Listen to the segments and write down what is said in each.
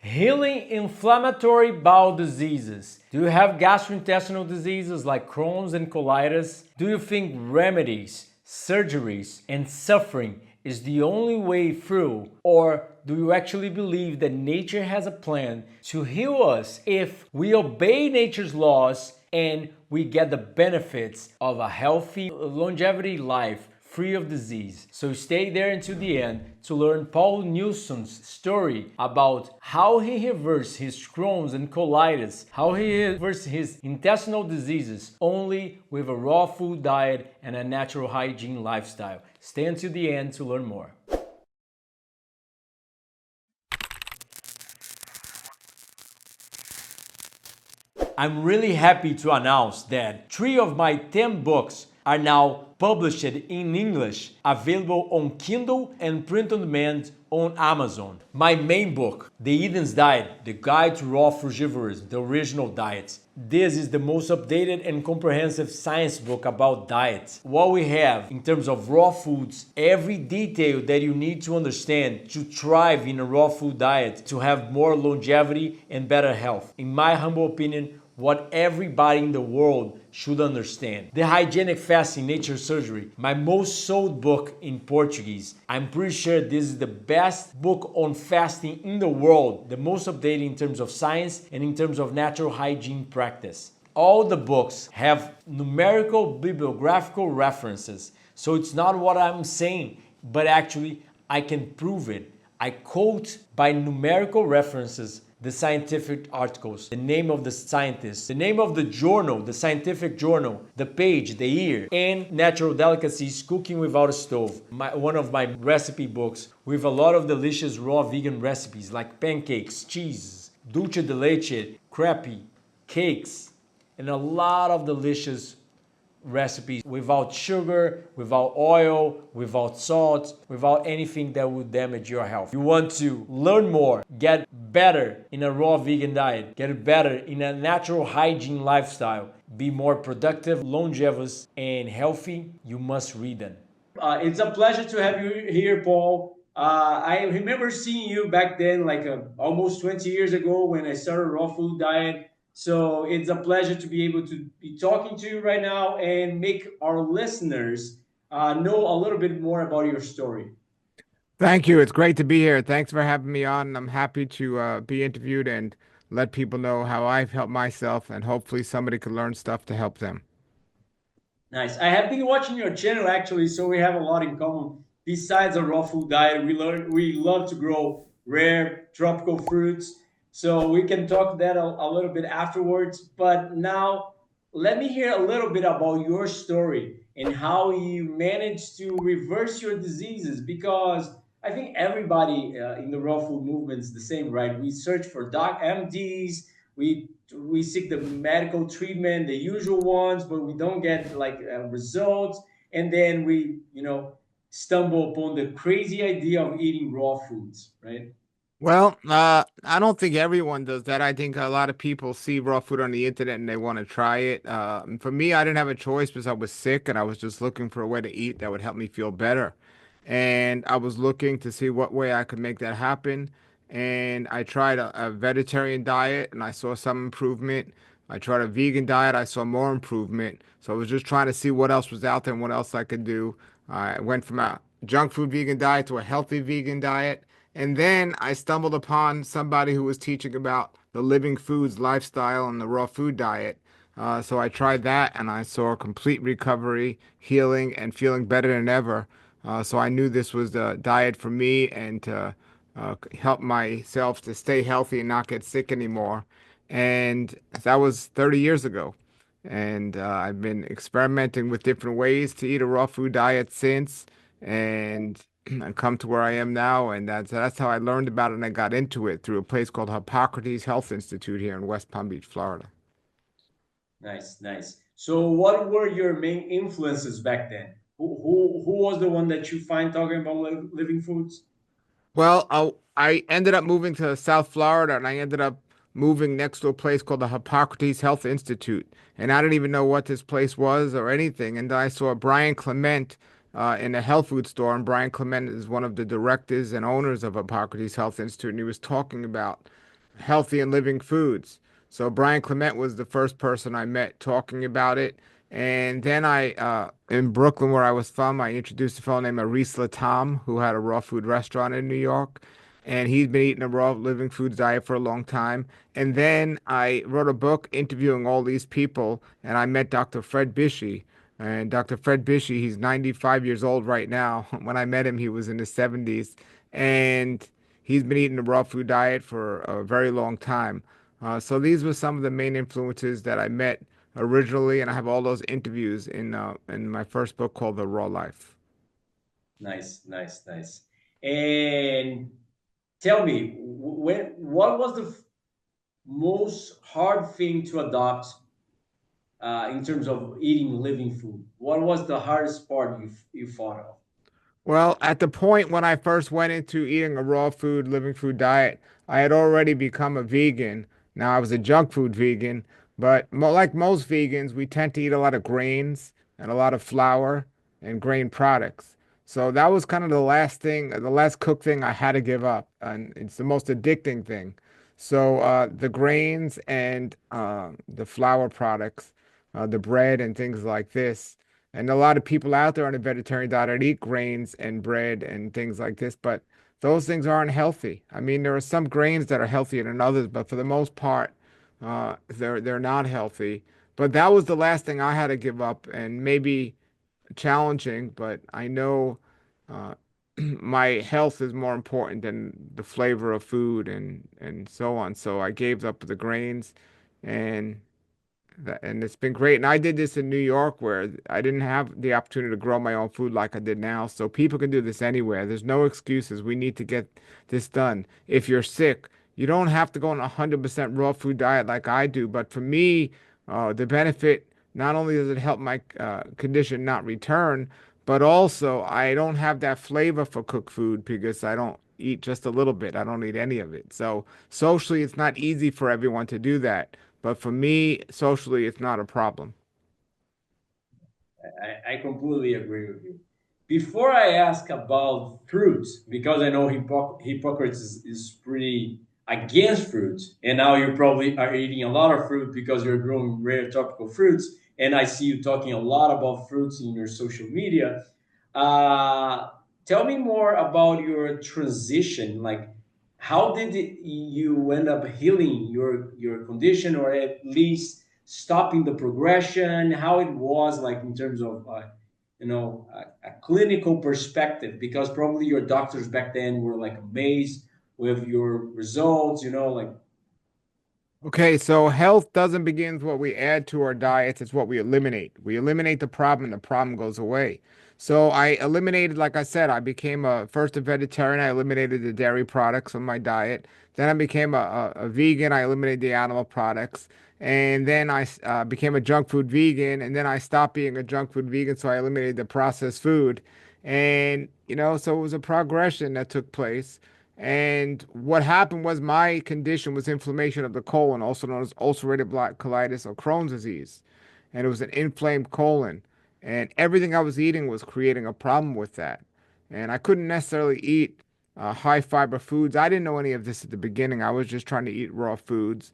Healing inflammatory bowel diseases. Do you have gastrointestinal diseases like Crohn's and colitis? Do you think remedies, surgeries, and suffering is the only way through? Or do you actually believe that nature has a plan to heal us if we obey nature's laws and we get the benefits of a healthy longevity life free of disease? So stay there until the end to learn Paul Nilson's story about how he reversed his Crohn's and colitis, how he reversed his intestinal diseases only with a raw food diet and a natural hygiene lifestyle. Stay until the end to learn more. I'm really happy to announce that 3 of my 10 books are now published in English, available on Kindle and print on demand on Amazon. My main book, The Eden's Diet, The Guide to Raw Frugivorous, the original diets. This is the most updated and comprehensive science book about diets. What we have in terms of raw foods, every detail that you need to understand to thrive in a raw food diet, to have more longevity and better health. In my humble opinion, what everybody in the world should understand. The Hygienic Fasting Nature Surgery, my most sold book in Portuguese. I'm pretty sure this is the best book on fasting in the world, the most updated in terms of science and in terms of natural hygiene practice. All the books have numerical bibliographical references, so it's not what I'm saying, but actually I can prove it. I quote by numerical references the scientific articles, the name of the scientist, the name of the journal, the scientific journal, the page, the year, and Natural Delicacies, Cooking Without a Stove, one of my recipe books with a lot of delicious raw vegan recipes like pancakes, cheese, dulce de leche, crepe, cakes, and a lot of delicious recipes without sugar, without oil, without salt, without anything that would damage your health. You want to learn more, get better in a raw vegan diet, get better in a natural hygiene lifestyle, be more productive, longevous, and healthy, you must read them. It's a pleasure to have you here, Paul. I remember seeing you back then, like almost 20 years ago when I started a raw food diet. So it's a pleasure to be able to be talking to you right now and make our listeners know a little bit more about your story. Thank you. It's great to be here. Thanks for having me on. I'm happy to be interviewed and let people know how I've helped myself, and hopefully somebody could learn stuff to help them. Nice. I have been watching your channel actually, so we have a lot in common. Besides a raw food diet, we love to grow rare tropical fruits. So we can talk that a little bit afterwards. But now let me hear a little bit about your story and how you managed to reverse your diseases, because I think everybody in the raw food movement is the same, right? We search for doc MDs, we seek the medical treatment, the usual ones, but we don't get like results, and then we stumble upon the crazy idea of eating raw foods, right? Well, I don't think everyone does that. I think a lot of people see raw food on the internet and they want to try it. For me, I didn't have a choice because I was sick and I was just looking for a way to eat that would help me feel better. And I was looking to see what way I could make that happen. And I tried a vegetarian diet and I saw some improvement. I tried a vegan diet, I saw more improvement. So I was just trying to see what else was out there and what else I could do. I went from a junk food vegan diet to a healthy vegan diet. And then I stumbled upon somebody who was teaching about the living foods lifestyle and the raw food diet. So I tried that and I saw complete recovery, healing, and feeling better than ever. So I knew this was the diet for me and to help myself to stay healthy and not get sick anymore. And that was 30 years ago. And I've been experimenting with different ways to eat a raw food diet since. And I come to where I am now, and that's how I learned about it, and I got into it through a place called Hippocrates Health Institute here in West Palm Beach, Florida. Nice, nice. So what were your main influences back then? Who was the one that you find talking about living foods? Well, I ended up moving to South Florida, and I ended up moving next to a place called the Hippocrates Health Institute, and I didn't even know what this place was or anything. And I saw Brian Clement in a health food store, and Brian Clement is one of the directors and owners of Hippocrates Health Institute, and he was talking about healthy and living foods. So Brian Clement was the first person I met talking about it. And then in Brooklyn, where I was from, I introduced a fellow named Maurice Latam, who had a raw food restaurant in New York. And he's been eating a raw living foods diet for a long time. And then I wrote a book interviewing all these people, and I met Dr. Fred Bishey. And Dr. Fred Bishey, he's 95 years old right now. When I met him, he was in his 70s. And he's been eating a raw food diet for a very long time. So these were some of the main influences that I met originally, and I have all those interviews in my first book called The Raw Life. Nice, nice, nice. And tell me, what was the most hard thing to adopt in terms of eating living food? What was the hardest part you thought of? Well, at the point when I first went into eating a raw food, living food diet, I had already become a vegan. Now, I was a junk food vegan, but like most vegans, we tend to eat a lot of grains and a lot of flour and grain products. So that was kind of the last thing, the last cooked thing I had to give up. And it's the most addicting thing. So the grains and the flour products, the bread and things like this. And a lot of people out there on a vegetarian diet eat grains and bread and things like this, but those things aren't healthy. I mean, there are some grains that are healthier than others, but for the most part, they're not healthy. But that was the last thing I had to give up, and maybe challenging, but I know uh, my health is more important than the flavor of food and so on. So I gave up the grains, and and it's been great. And I did this in New York where I didn't have the opportunity to grow my own food like I did now. So people can do this anywhere. There's no excuses. We need to get this done. If you're sick, you don't have to go on a 100% raw food diet like I do. But for me, the benefit, not only does it help my condition not return, but also I don't have that flavor for cooked food because I don't eat just a little bit. I don't eat any of it. So socially, it's not easy for everyone to do that. But for me, socially, it's not a problem. I completely agree with you. Before I ask about fruits, because I know Hippocrates is pretty against fruits, and now you probably are eating a lot of fruit because you're growing rare tropical fruits, and I see you talking a lot about fruits in your social media. Uh, Tell me more about your transition. Like, how did you end up healing your condition, or at least stopping the progression? How it was like in terms of a clinical perspective? Because probably your doctors back then were like amazed with your results. Like Okay, so health doesn't begin with what we add to our diets, it's what we eliminate. We eliminate the problem, and the problem goes away. So I eliminated, like I said, I became first a vegetarian. I eliminated the dairy products from my diet. Then I became a vegan. I eliminated the animal products. And then I became a junk food vegan. And then I stopped being a junk food vegan, so I eliminated the processed food. And, so it was a progression that took place. And what happened was my condition was inflammation of the colon, also known as ulcerative colitis or Crohn's disease. And it was an inflamed colon. And everything I was eating was creating a problem with that. And I couldn't necessarily eat high fiber foods. I didn't know any of this at the beginning. I was just trying to eat raw foods,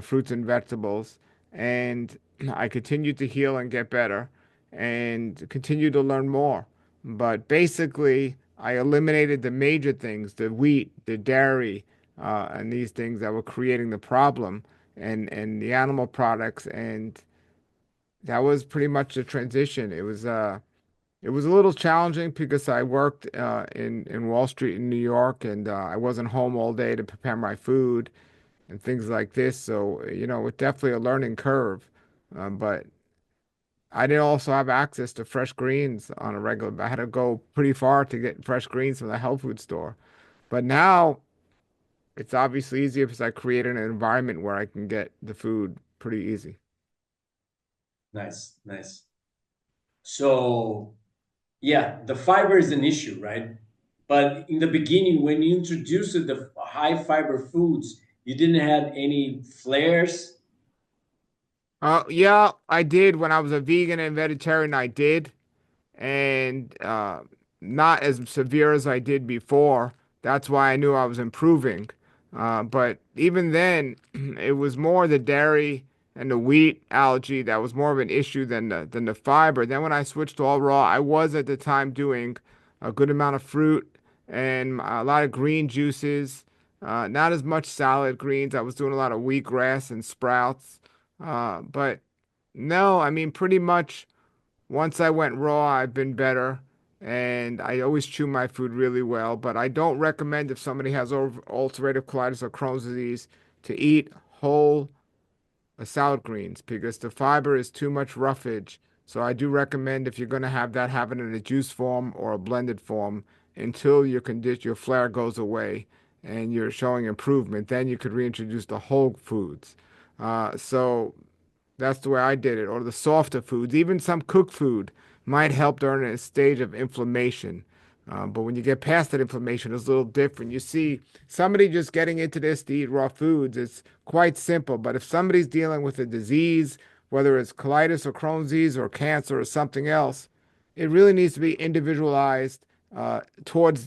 fruits and vegetables. And I continued to heal and get better and continued to learn more. But basically, I eliminated the major things, the wheat, the dairy, and these things that were creating the problem, and the animal products, and that was pretty much the transition. It was a little challenging because I worked in Wall Street in New York, and I wasn't home all day to prepare my food and things like this. So, it's definitely a learning curve. But I didn't also have access to fresh greens on a regular. I had to go pretty far to get fresh greens from the health food store. But now it's obviously easier because I created an environment where I can get the food pretty easy. nice, nice. So yeah, the fiber is an issue, right? But in the beginning, when you introduced the high fiber foods, you didn't have any flares. Yeah, I did when I was a vegan and vegetarian. I did, and not as severe as I did before. That's why I knew I was improving. But even then, it was more the dairy and the wheat allergy that was more of an issue than the fiber. Then when I switched to all raw, I was at the time doing a good amount of fruit and a lot of green juices, not as much salad greens. I was doing a lot of wheatgrass and sprouts. But no, I mean, pretty much once I went raw, I've been better. And I always chew my food really well. But I don't recommend if somebody has ulcerative colitis or Crohn's disease to eat whole salad greens because the fiber is too much roughage. So I do recommend if you're going to have that, have it in a juice form or a blended form until your flare goes away and you're showing improvement. Then you could reintroduce the whole foods. So that's the way I did it. Or the softer foods, even some cooked food might help during a stage of inflammation. But when you get past that inflammation, it's a little different. You see, somebody just getting into this to eat raw foods, it's quite simple. But if somebody's dealing with a disease, whether it's colitis or Crohn's disease or cancer or something else, it really needs to be individualized towards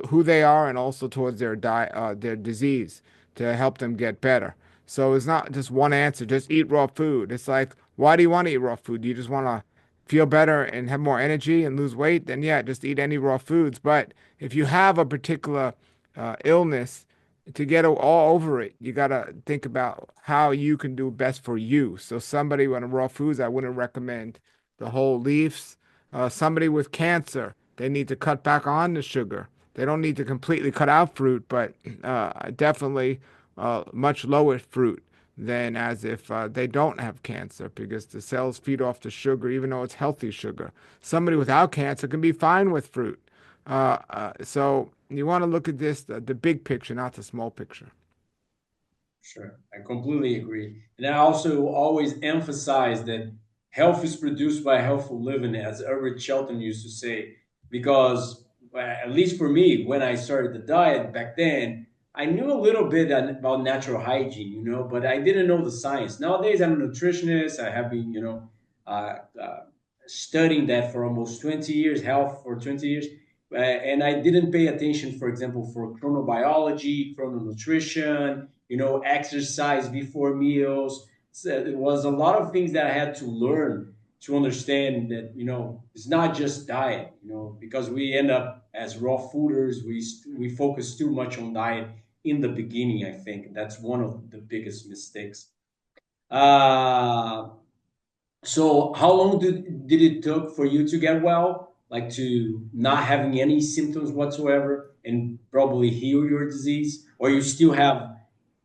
who they are and also towards their disease to help them get better. So it's not just one answer, just eat raw food. It's like, why do you want to eat raw food? Do you just want to feel better and have more energy and lose weight? Then yeah, just eat any raw foods. But if you have a particular illness, to get all over it, you got to think about how you can do best for you. So somebody on raw foods, I wouldn't recommend the whole leaves. Somebody with cancer, they need to cut back on the sugar. They don't need to completely cut out fruit, but definitely much lower fruit than as if they don't have cancer because the cells feed off the sugar, even though it's healthy sugar. Somebody without cancer can be fine with fruit. So you want to look at this, the big picture, not the small picture. Sure, I completely agree. And I also always emphasize that health is produced by healthful living, as Herbert Shelton used to say, because at least for me, when I started the diet back then, I knew a little bit about natural hygiene, but I didn't know the science. Nowadays, I'm a nutritionist. I have been, studying that for almost 20 years, health for 20 years. And I didn't pay attention, for example, for chronobiology, chrononutrition, exercise before meals. So it was a lot of things that I had to learn to understand that, it's not just diet, because we end up as raw fooders, we focus too much on diet in the beginning. I think that's one of the biggest mistakes. Uh, so how long did it took for you to get well? Like to not having any symptoms whatsoever and probably heal your disease? Or you still have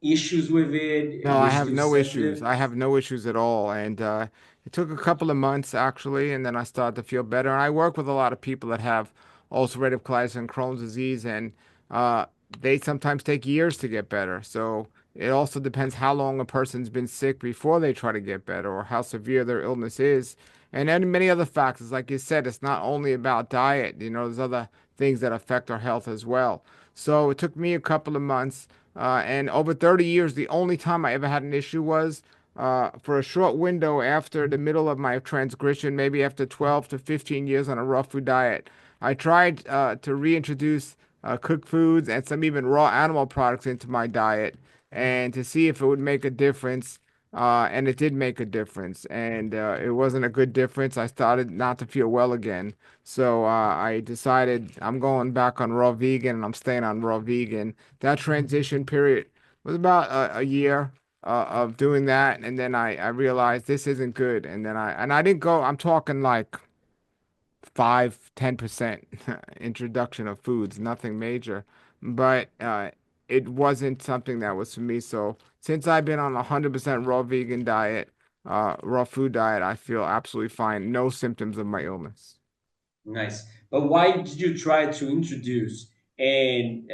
issues with it? No, You're I have still no issues. sensitive? I have no issues at all. And it took a couple of months actually, and then I started to feel better. And I work with a lot of people that have ulcerative colitis and Crohn's disease, and uh, they sometimes take years to get better. So it also depends how long a person's been sick before they try to get better or how severe their illness is. And then many other factors. Like you said, it's not only about diet, there's other things that affect our health as well. So it took me a couple of months. And over 30 years, the only time I ever had an issue was for a short window after the middle of my transgression, maybe after 12 to 15 years on a raw food diet. I tried to reintroduce cooked foods and some even raw animal products into my diet and to see if it would make a difference. And it did make a difference. And it wasn't a good difference. I started not to feel well again. So I decided I'm going back on raw vegan and I'm staying on raw vegan. That transition period was about a year of doing that, and then I realized this isn't good, and then I didn't go. I'm talking like 5-10% introduction of foods, nothing major, but it wasn't something that was for me. So since I've been on a 100% raw vegan diet, raw food diet, I feel absolutely fine. No symptoms of my illness. Nice. But why did you try to introduce? And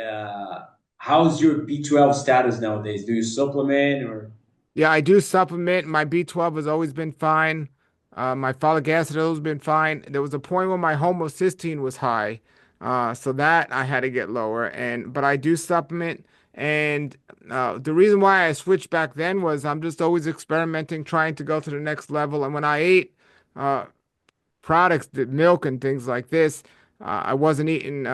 how's your B12 status nowadays? Do you supplement or? Yeah, I do supplement. My B12 has always been fine. My folic acid has always been fine. There was a point where my homocysteine was high, so that I had to get lower. But I do supplement, and the reason why I switched back then was I'm just always experimenting, trying to go to the next level. And when I ate uh, products, the milk and things like this, I wasn't eating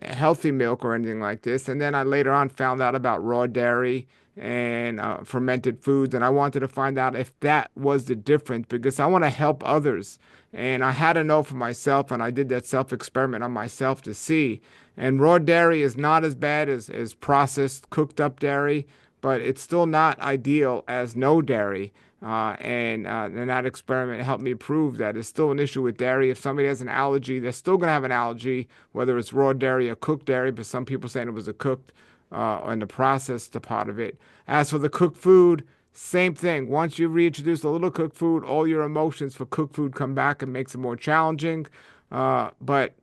healthy milk or anything like this. And then I later on found out about raw dairy and fermented foods. And I wanted to find out if that was the difference because I want to help others. And I had to know for myself. And I did that self experiment on myself to see. And raw dairy is not as bad as processed, cooked up dairy, but it's still not ideal as no dairy. And that experiment helped me prove that it's still an issue with dairy. If somebody has an allergy, they're still going to have an allergy, whether it's raw dairy or cooked dairy. But some people saying it was a cooked and the processed part of it. As for the cooked food, same thing. Once you reintroduce a little cooked food, all your emotions for cooked food come back and makes it more challenging. But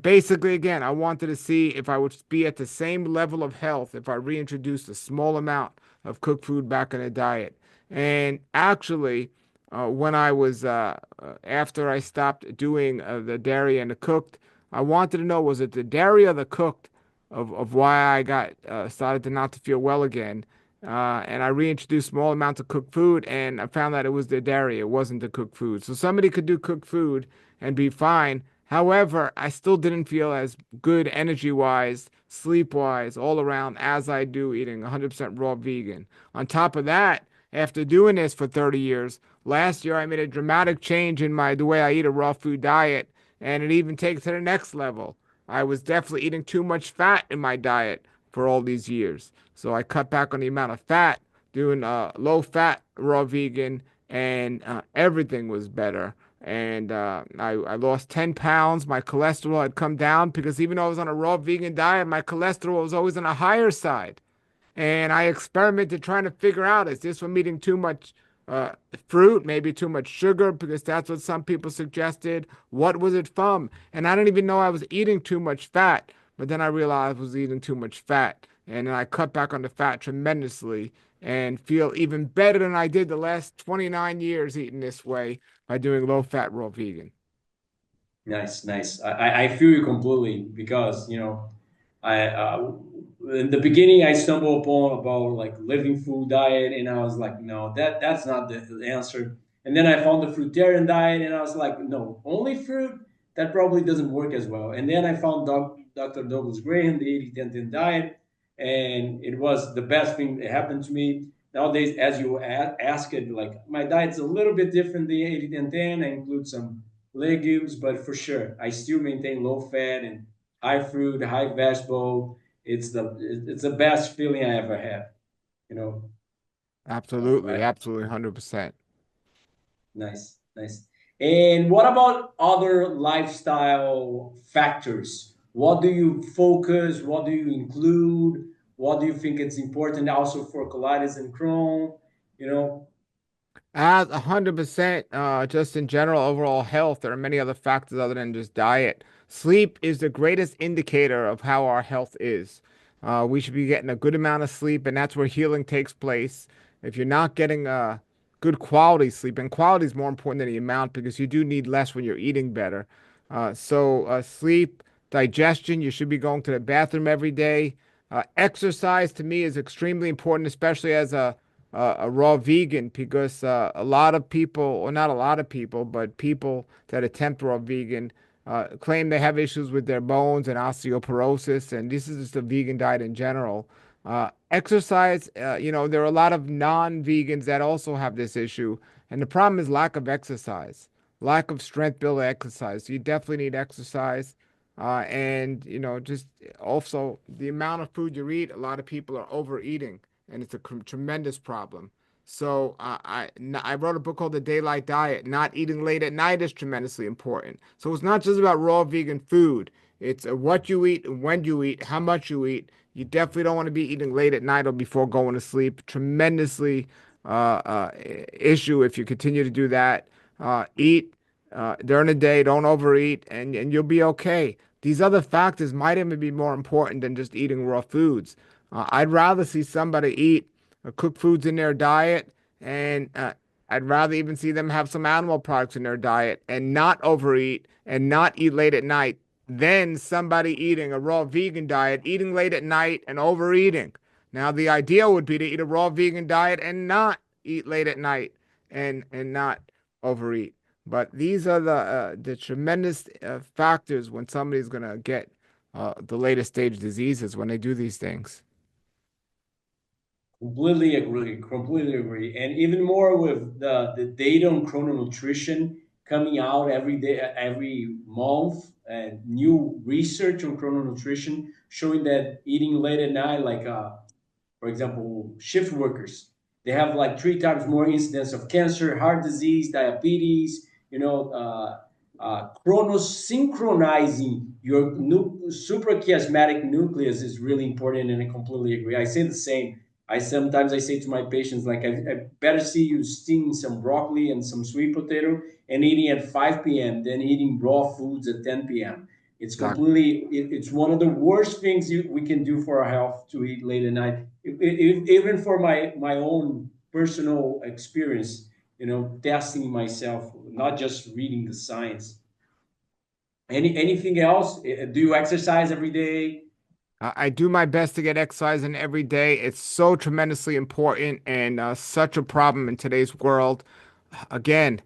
basically, again, I wanted to see if I would be at the same level of health if I reintroduced a small amount of cooked food back in the diet. And actually, when I was after I stopped doing the dairy and the cooked, I wanted to know was it the dairy or the cooked of why I got started to not to feel well again. And I reintroduced small amounts of cooked food, and I found that it was the dairy. It wasn't the cooked food. So somebody could do cooked food and be fine. However, I still didn't feel as good energy wise, sleep wise, all around as I do eating 100% raw vegan. On top of that, after doing this for 30 years, last year I made a dramatic change in the way I eat a raw food diet, and it even takes it to the next level. I was definitely eating too much fat in my diet for all these years. So I cut back on the amount of fat, doing low fat raw vegan, and everything was better. And I lost 10 pounds. My cholesterol had come down because even though I was on a raw vegan diet, my cholesterol was always on a higher side. And I experimented trying to figure out, is this from eating too much uh, fruit, maybe too much sugar, because that's what some people suggested. What was it from? And I didn't even know I was eating too much fat, but then I realized I was eating too much fat. And then I cut back on the fat tremendously and feel even better than I did the last 29 years eating this way by doing low fat raw vegan. Nice, nice. I feel you completely because I in the beginning I stumbled upon about like living food diet, and I was like, no, that's not the answer. And then I found the fruitarian diet, and I was like, no, only fruit. That probably doesn't work as well. And then I found Dr. Douglas Graham, the 80-10-10 diet, and it was the best thing that happened to me. Nowadays, as you ask it, like my diet's a little bit different than 80-10-10. I include some legumes, but for sure, I still maintain low fat and high fruit, high vegetable. It's the best feeling I ever had. You know, Absolutely, but absolutely, 100%. nice, nice. And what about other lifestyle factors? What do you focus? What do you include? What do you think it's important also for colitis and Crohn? You know, As 100%, just in general overall health, there are many other factors other than just diet. Sleep is the greatest indicator of how our health is. We should be getting a good amount of sleep, and that's where healing takes place. If you're not getting good quality sleep, and quality is more important than the amount because you do need less when you're eating better. Sleep, digestion, you should be going to the bathroom every day. Exercise to me is extremely important, especially as a raw vegan because a lot of people, or not a lot of people, but people that attempt raw vegan claim they have issues with their bones and osteoporosis, and this is just a vegan diet in general. Exercise, there are a lot of non-vegans that also have this issue, and the problem is lack of exercise, lack of strength building exercise. So you definitely need exercise. And just also the amount of food you eat, a lot of people are overeating and it's a tremendous problem. So I wrote a book called The Daylight Diet. Not eating late at night is tremendously important. So it's not just about raw vegan food. It's what you eat, when you eat, how much you eat. You definitely don't want to be eating late at night or before going to sleep. Tremendously issue if you continue to do that. Eat during the day, don't overeat, and you'll be okay. These other factors might even be more important than just eating raw foods. I'd rather see somebody eat cooked foods in their diet, and I'd rather even see them have some animal products in their diet and not overeat and not eat late at night than somebody eating a raw vegan diet, eating late at night and overeating. Now, the ideal would be to eat a raw vegan diet and not eat late at night and not overeat. But these are the tremendous factors when somebody's gonna get the later stage diseases when they do these things. Completely agree. Completely agree. And even more with the data on chrononutrition coming out every day, every month, and new research on chrononutrition showing that eating late at night, like for example, shift workers, they have like three times more incidence of cancer, heart disease, diabetes, chronos synchronizing your suprachiasmatic nucleus is really important, and I completely agree. I say the same. I say to my patients, like, I better see you steaming some broccoli and some sweet potato and eating at 5 p.m. than eating raw foods at 10 p.m. It's one of the worst things we can do for our health to eat late at night. Even for my own personal experience, testing myself, not just reading the science. Anything else? Do you exercise every day? I do my best to get exercise in every day. It's so tremendously important and such a problem in today's world. Again,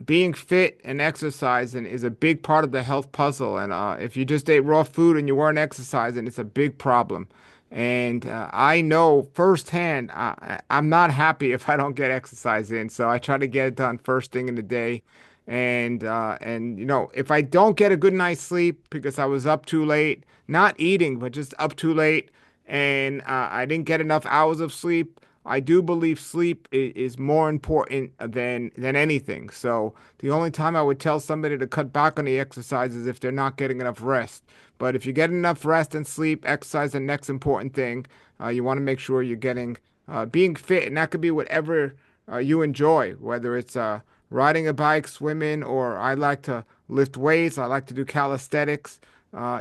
being fit and exercising is a big part of the health puzzle. And if you just ate raw food and you weren't exercising, it's a big problem. And I know firsthand, I'm not happy if I don't get exercise in. So I try to get it done first thing in the day. And if I don't get a good night's sleep because I was up too late, not eating, but just up too late, and I didn't get enough hours of sleep, I do believe sleep is more important than anything. So the only time I would tell somebody to cut back on the exercise is if they're not getting enough rest. But if you get enough rest and sleep, exercise is the next important thing. You want to make sure you're getting being fit, and that could be whatever you enjoy, whether it's riding a bike, swimming, or I like to lift weights. I like to do calisthenics.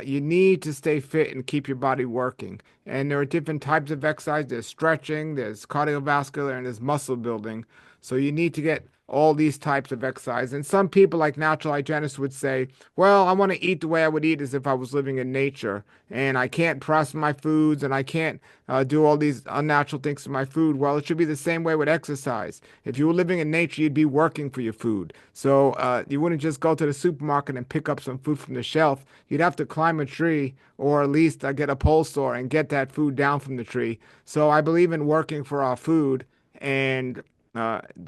You need to stay fit and keep your body working. And there are different types of exercise. There's stretching, there's cardiovascular, and there's muscle building. So you need to get all these types of exercise. And some people, like natural hygienists, would say, well, I want to eat the way I would eat as if I was living in nature. And I can't process my foods and I can't do all these unnatural things to my food. Well, it should be the same way with exercise. If you were living in nature, you'd be working for your food. So you wouldn't just go to the supermarket and pick up some food from the shelf. You'd have to climb a tree or at least get a pole saw and get that food down from the tree. So I believe in working for our food and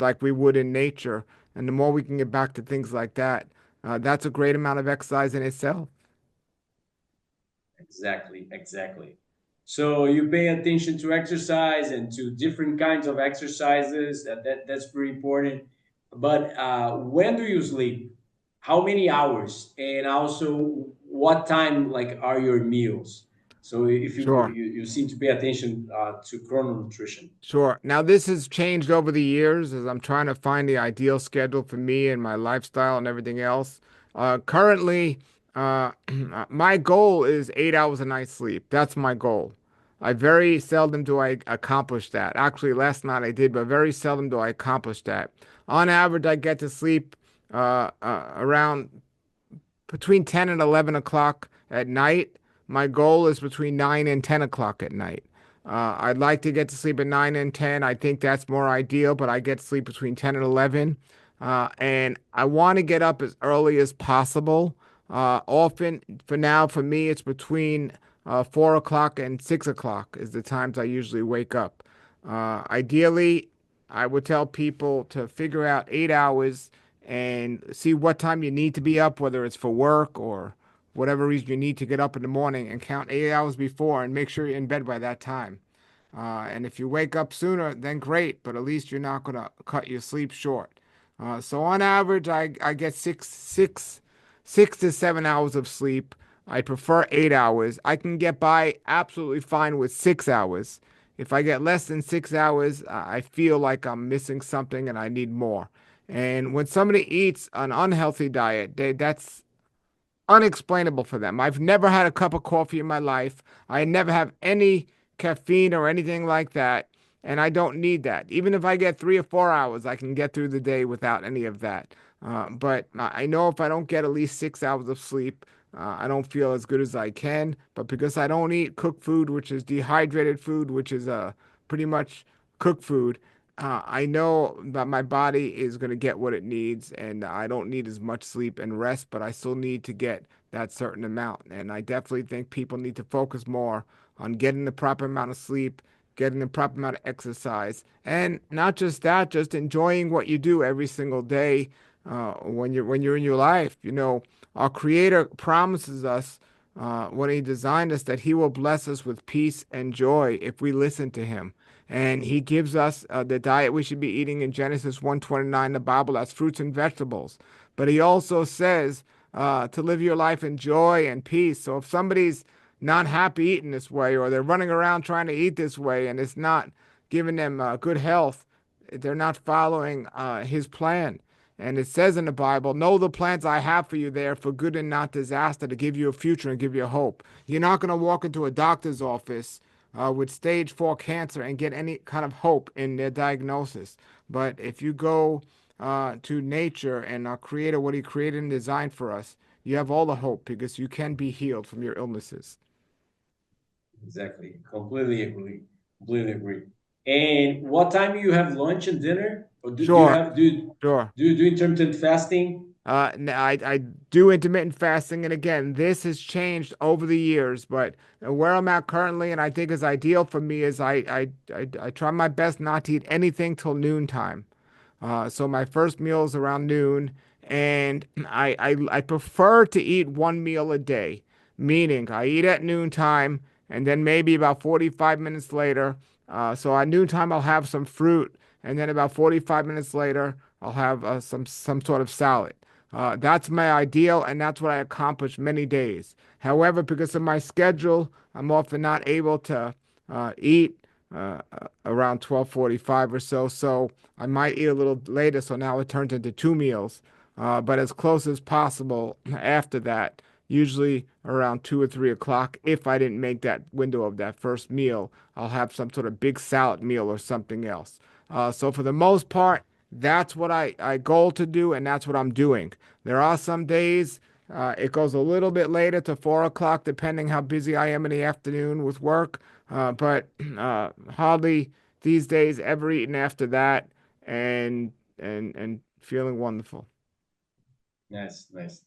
like we would in nature. And the more we can get back to things like that, that's a great amount of exercise in itself. Exactly, exactly. So you pay attention to exercise and to different kinds of exercises. That's pretty important. But when do you sleep? How many hours? And also, what time like are your meals? So if Sure. you seem to pay attention to chrononutrition. Sure. Now, this has changed over the years as I'm trying to find the ideal schedule for me and my lifestyle and everything else. Currently, my goal is 8 hours a night sleep. That's my goal. I very seldom do I accomplish that. Actually, last night I did, but very seldom do I accomplish that. On average, I get to sleep around between 10 and 11 o'clock at night. My goal is between 9 and 10 o'clock at night. I'd like to get to sleep at 9 and 10. I think that's more ideal, but I get to sleep between 10 and 11. And I want to get up as early as possible. Often, for now, for me, it's between 4 o'clock and 6 o'clock is the times I usually wake up. Ideally, I would tell people to figure out 8 hours and see what time you need to be up, whether it's for work or whatever reason you need to get up in the morning, and count 8 hours before and make sure you're in bed by that time. And if you wake up sooner, then great, but at least you're not going to cut your sleep short. So on average, I get six to 7 hours of sleep. I prefer 8 hours. I can get by absolutely fine with 6 hours. If I get less than 6 hours, I feel like I'm missing something and I need more. And when somebody eats an unhealthy diet, that's unexplainable for them. I've never had a cup of coffee in my life. I never have any caffeine or anything like that, and I don't need that. Even if I get 3 or 4 hours, I can get through the day without any of that. But I know if I don't get at least 6 hours of sleep, I don't feel as good as I can. But because I don't eat cooked food, which is dehydrated food, which is pretty much cooked food, I know that my body is going to get what it needs, and I don't need as much sleep and rest, but I still need to get that certain amount. And I definitely think people need to focus more on getting the proper amount of sleep, getting the proper amount of exercise, and not just that, just enjoying what you do every single day when you're in your life. You know, our Creator promises us when He designed us that He will bless us with peace and joy if we listen to Him. And He gives us the diet we should be eating in Genesis 1:29, the Bible, that's fruits and vegetables. But He also says to live your life in joy and peace. So if somebody's not happy eating this way, or they're running around trying to eat this way, and it's not giving them good health, they're not following His plan. And it says in the Bible, know the plans I have for you there for good and not disaster, to give you a future and give you hope. You're not going to walk into a doctor's office with stage 4 cancer and get any kind of hope in their diagnosis. But if you go to nature and our Creator, what He created and designed for us, you have all the hope because you can be healed from your illnesses. Exactly. Completely agree. Completely agree. And what time do you have lunch and dinner? Or do you Sure, have sure. do you do intermittent fasting? I do intermittent fasting, and again, this has changed over the years. But where I'm at currently, and I think is ideal for me, is I try my best not to eat anything till noontime. So my first meal is around noon, and I prefer to eat one meal a day, meaning I eat at noontime, and then maybe about 45 minutes later. So at noontime I'll have some fruit, and then about 45 minutes later I'll have some sort of salad. That's my ideal, and that's what I accomplish many days. However, because of my schedule, I'm often not able to eat around 12:45 or so. So I might eat a little later. So now it turns into 2 meals, but as close as possible after that. Usually around 2 or 3 o'clock. If I didn't make that window of that first meal, I'll have some sort of big salad meal or something else. So for the most part, that's what I goal to do, and that's what I'm doing. There are some days it goes a little bit later to 4 o'clock, depending how busy I am in the afternoon with work. But hardly these days ever eating after that, and feeling wonderful. Nice, nice.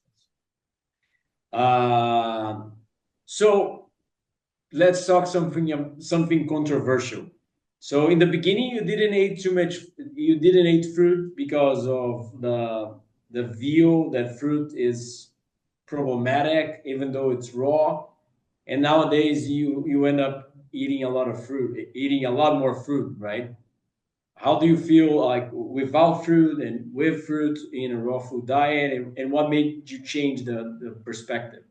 Uh, so let's talk something controversial. So in the beginning, you didn't eat too much. You didn't eat fruit because of the view that fruit is problematic, even though it's raw. And nowadays, you end up eating a lot of fruit, eating a lot more fruit, right? How do you feel like without fruit and with fruit in a raw food diet, and what made you change the perspective?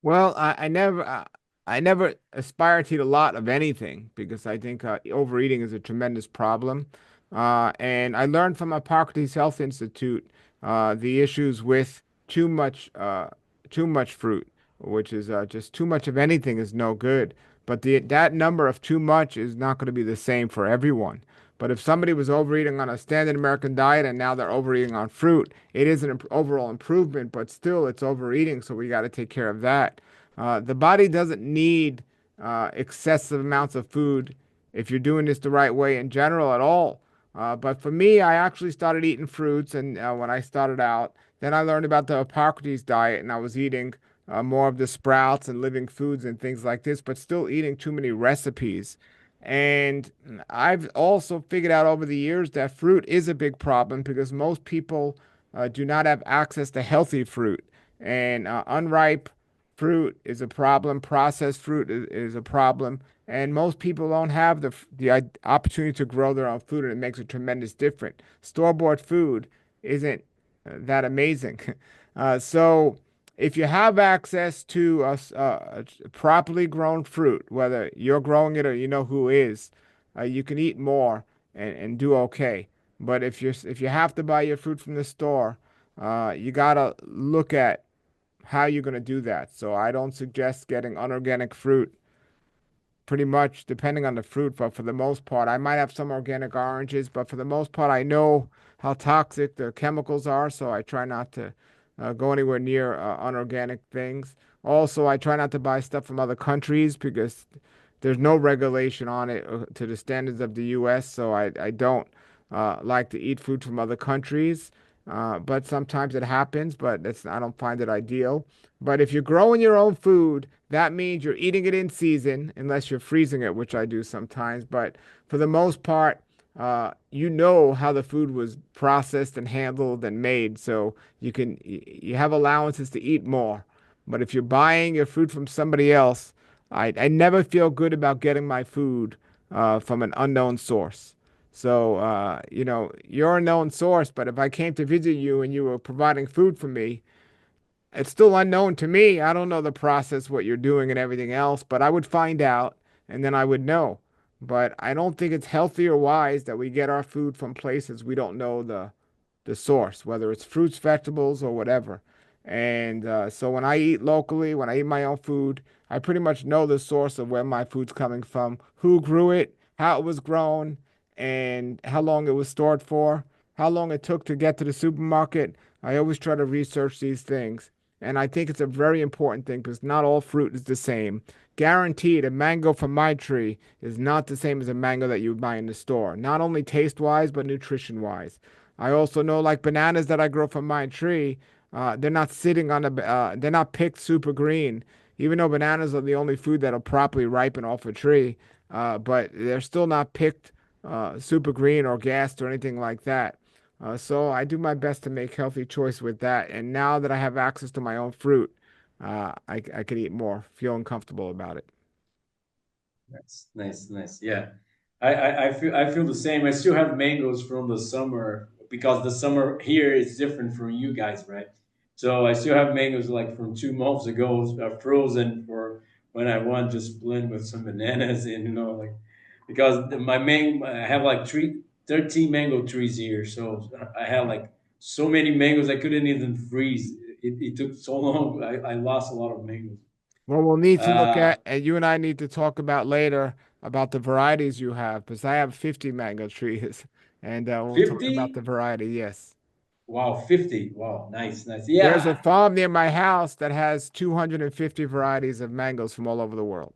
Well, I never aspire to eat a lot of anything because I think overeating is a tremendous problem. And I learned from Hippocrates Health Institute the issues with too much fruit, which is just too much of anything is no good. But that number of too much is not going to be the same for everyone. But if somebody was overeating on a standard American diet and now they're overeating on fruit, it is an overall improvement, but still it's overeating, so we got to take care of that. The body doesn't need excessive amounts of food if you're doing this the right way in general at all. But for me, I actually started eating fruits, and when I started out, then I learned about the Hippocrates diet, and I was eating more of the sprouts and living foods and things like this, but still eating too many recipes. And I've also figured out over the years that fruit is a big problem because most people do not have access to healthy fruit. And unripe fruit is a problem, processed fruit is a problem. And most people don't have the opportunity to grow their own food, and it makes a tremendous difference. Store-bought food isn't that amazing. So if you have access to properly grown fruit, whether you're growing it or you know who is, you can eat more and do okay. But if you have to buy your fruit from the store, you gotta look at how you're gonna do that. So I don't suggest getting unorganic fruit pretty much depending on the fruit, but for the most part, I might have some organic oranges, but for the most part, I know how toxic the chemicals are, so I try not to go anywhere near unorganic things. Also, I try not to buy stuff from other countries because there's no regulation on it to the standards of the US, so I don't. like to eat food from other countries. But sometimes it happens, but I don't find it ideal. But if you're growing your own food, that means you're eating it in season, unless you're freezing it, which I do sometimes. But for the most part, you know how the food was processed and handled and made, so you have allowances to eat more. But if you're buying your food from somebody else, I never feel good about getting my food from an unknown source. So, you're a known source, but if I came to visit you and you were providing food for me, it's still unknown to me. I don't know the process, what you're doing and everything else, but I would find out and then I would know. But I don't think it's healthy or wise that we get our food from places we don't know the source, whether it's fruits, vegetables, or whatever. And so when I eat locally, when I eat my own food, I pretty much know the source of where my food's coming from, who grew it, how it was grown, and how long it was stored for, how long it took to get to the supermarket. I always try to research these things. And I think it's a very important thing because not all fruit is the same. Guaranteed, a mango from my tree is not the same as a mango that you would buy in the store, not only taste wise, but nutrition wise. I also know, like bananas that I grow from my tree, they're not sitting on they're not picked super green, even though bananas are the only food that'll properly ripen off a tree. But they're still not picked super green or gassed or anything like that. So I do my best to make healthy choice with that. And now that I have access to my own fruit, I could eat more, feeling comfortable about it. Nice, nice, nice. Yeah, I feel the same. I still have mangoes from the summer because the summer here is different from you guys, right? So I still have mangoes like from 2 months ago, frozen for when I want just blend with some bananas and like because I have like 13 mango trees here, so I have like so many mangoes I couldn't even freeze. It took so long. I lost a lot of mangoes. Well, we'll need to look Uh, at, and you and I need to talk about later about the varieties you have, because I have 50 mango trees, and we'll talk about the 50. variety. Yes. Wow, 50. Wow, nice, nice. There's a Yeah. farm near my house that has 250 varieties of mangoes from all over the world.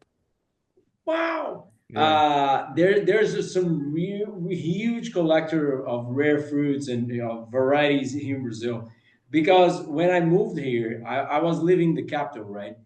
Wow. Yeah. There's some real huge collector of rare fruits and varieties here in Brazil. Because when I moved here, I was living in the capital, right?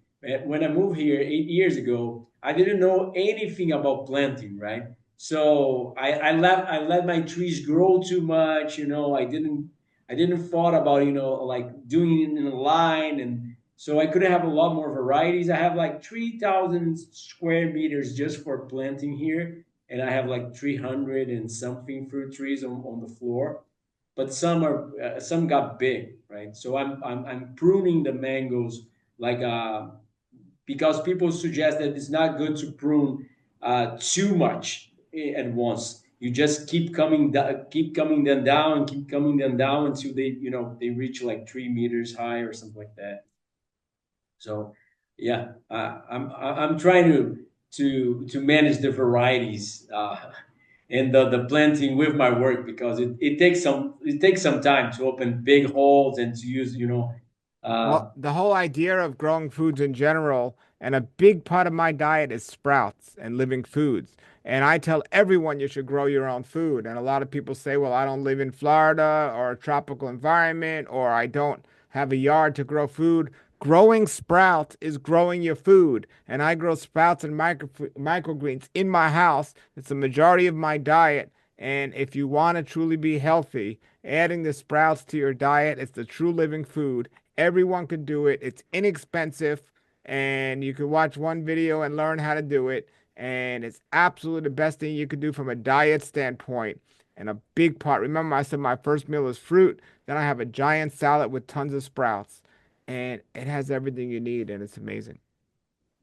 When I moved here 8 years ago, I didn't know anything about planting, right? So I let my trees grow too much, I didn't thought about, like doing it in a line, and so I could have a lot more varieties. I have like 3,000 square meters just for planting here, and I have like 300 and something fruit trees on the floor. But some got big, right? So I'm pruning the mangoes like because people suggest that it's not good to prune too much at once. You just keep coming them down, keep coming them down until they reach like 3 meters high or something like that. So yeah, I'm trying to manage the varieties and the planting with my work because it takes some time to open big holes and to use Well, uh, the whole idea of growing foods in general, and a big part of my diet is sprouts and living foods. And I tell everyone you should grow your own food. And a lot of people say, well, I don't live in Florida or a tropical environment, or I don't have a yard to grow food. Growing sprouts is growing your food. And I grow sprouts and microgreens in my house. It's the majority of my diet. And if you want to truly be healthy, adding the sprouts to your diet is the true living food. Everyone could do it. It's inexpensive, and you could watch one video and learn how to do it. And it's absolutely the best thing you could do from a diet standpoint. And a big part, remember, I said my first meal is fruit. Then I have a giant salad with tons of sprouts. And it has everything you need, and it's amazing.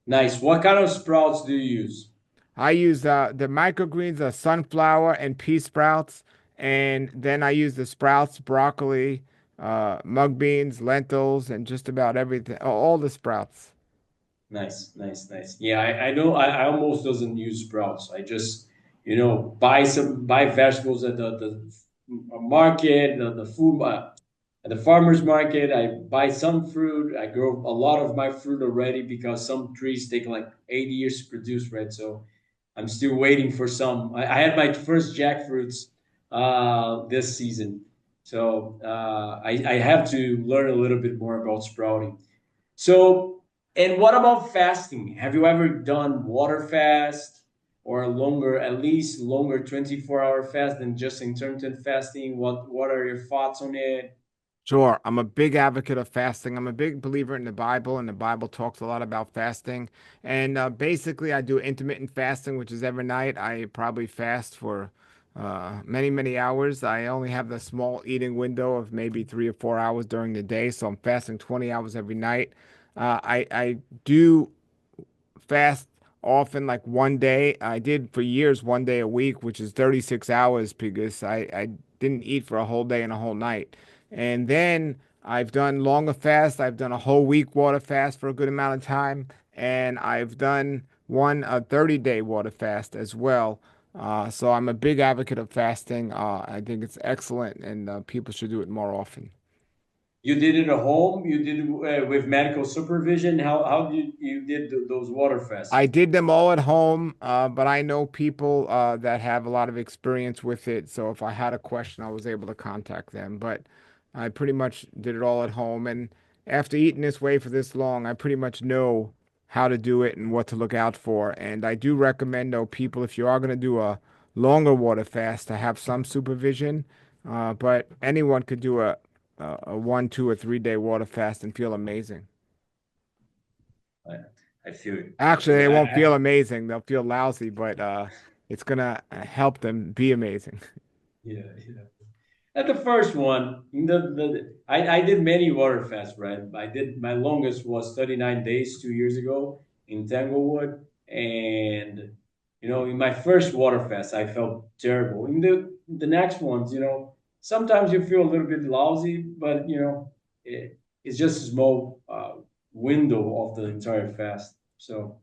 nice. What kind of sprouts do you use? I use the microgreens, sunflower and pea sprouts, and then I use the sprouts, broccoli, mung beans, lentils, and just about everything, all the sprouts. Nice, nice, nice. Yeah, I know. I almost doesn't use sprouts. I just buy vegetables at the market, the food at the farmers market. I buy some fruit. I grow a lot of my fruit already because some trees take like 8 years to produce, right? So I'm still waiting for some. I had my first jackfruits this season. So I have to learn a little bit more about sprouting. So, and what about fasting? Have you ever done water fast or a longer, at least longer 24-hour fast than just intermittent fasting? What are your thoughts on it? Sure, I'm a big advocate of fasting. I'm a big believer in the Bible, and the Bible talks a lot about fasting. And basically, I do intermittent fasting, which is every night. I probably fast for many, many hours. I only have the small eating window of maybe 3 or 4 hours during the day, so I'm fasting 20 hours every night. I do fast often, like one day. I did for years, one day a week, which is 36 hours because I didn't eat for a whole day and a whole night. And then I've done longer fast. I've done a whole week water fast for a good amount of time. And I've done one a 30-day water fast as well. So I'm a big advocate of fasting. I think it's excellent and people should do it more often. You did it at home. You did it with medical supervision. How did you did those water fasts? I did them all at home, but I know people that have a lot of experience with it. So if I had a question, I was able to contact them. But I pretty much did it all at home. And after eating this way for this long, I pretty much know how to do it and what to look out for. And I do recommend, though, people, if you are going to do a longer water fast, to have some supervision. But anyone could do a 1, 2, or 3 day water fast and feel amazing. I, I feel you. I Actually, feel they you. won't feel amazing. They'll feel lousy, but it's gonna help them be amazing. Yeah, yeah. At the first one, I did many water fasts, right? I did my longest was 39 days 2 years ago in Tanglewood. And in my first water fast, I felt terrible. In the next ones, sometimes you feel a little bit lousy, but it's just a small window of the entire fast. So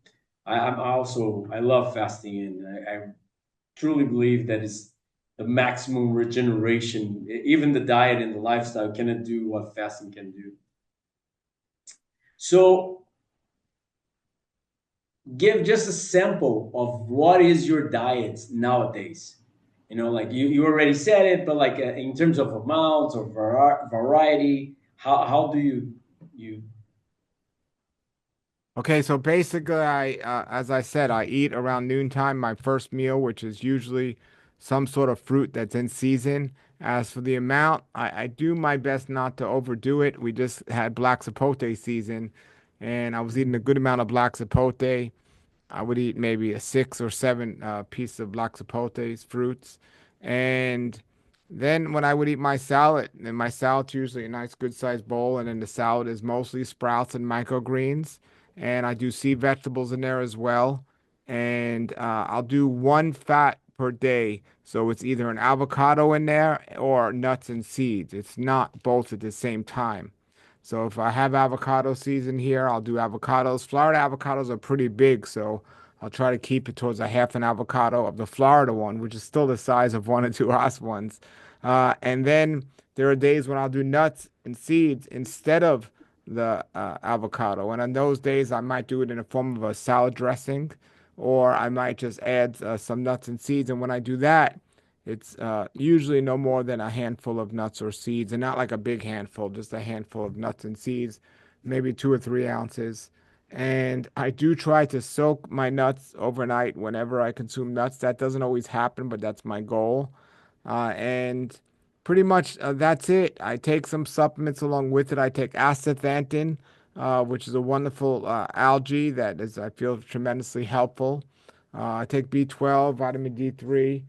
I love fasting, and I truly believe that is the maximum regeneration. Even the diet and the lifestyle cannot do what fasting can do. So, give just a sample of what is your diet nowadays. Like you already said it, but like in terms of amounts or variety, how do you Okay, so basically, as I said, I eat around noontime, my first meal, which is usually some sort of fruit that's in season. As for the amount, I do my best not to overdo it. We just had black sapote season, and I was eating a good amount of black sapote. I would eat maybe a 6 or 7 piece of black sapotes, fruits. And then when I would eat my salad, and my salad's usually a nice good sized bowl, and then the salad is mostly sprouts and microgreens. And I do see vegetables in there as well. And I'll do one fat per day. So it's either an avocado in there or nuts and seeds. It's not both at the same time. So if I have avocado season here, I'll do avocados. Florida avocados are pretty big, so I'll try to keep it towards a half an avocado of the Florida one, which is still the size of 1 or 2 Haas ones. And then there are days when I'll do nuts and seeds instead of the avocado. And on those days, I might do it in the form of a salad dressing, or I might just add some nuts and seeds. And when I do that, it's usually no more than a handful of nuts or seeds, and not like a big handful, just a handful of nuts and seeds, maybe 2 or 3 ounces. And I do try to soak my nuts overnight whenever I consume nuts. That doesn't always happen, but that's my goal. And pretty much that's it. I take some supplements along with it. I take astaxanthin, which is a wonderful algae that is, I feel, tremendously helpful. I take B12, vitamin D3,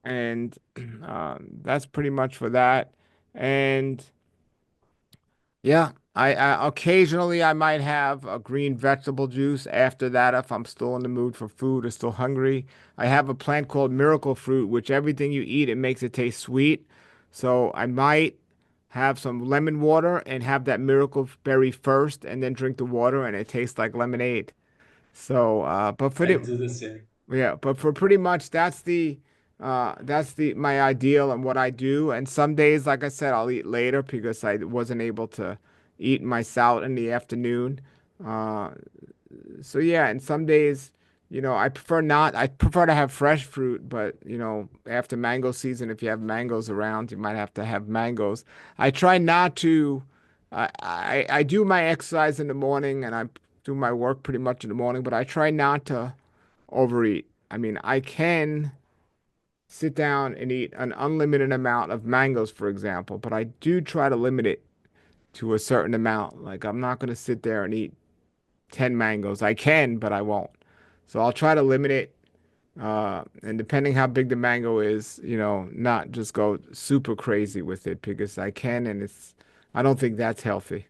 and that's pretty much for that. And yeah, I occasionally I might have a green vegetable juice after that if I'm still in the mood for food or still hungry. I have a plant called miracle fruit, which everything you eat, it makes it taste sweet. So I might have some lemon water and have that miracle berry first and then drink the water and it tastes like lemonade. So, but for I the do the same? yeah, but for pretty much that's the my ideal and what I do. And some days, like I said, I'll eat later because I wasn't able to eat my salad in the afternoon. Uh, so yeah, and some days, I prefer to have fresh fruit, but after mango season, if you have mangoes around, you might have to have mangoes. I try not to, I do my exercise in the morning and I do my work pretty much in the morning, but I try not to overeat. I mean, I can sit down and eat an unlimited amount of mangoes, for example, but I do try to limit it to a certain amount. Like I'm not going to sit there and eat 10 mangoes. I can, but I won't. So I'll try to limit it. And depending how big the mango is, not just go super crazy with it because I can, and I don't think that's healthy.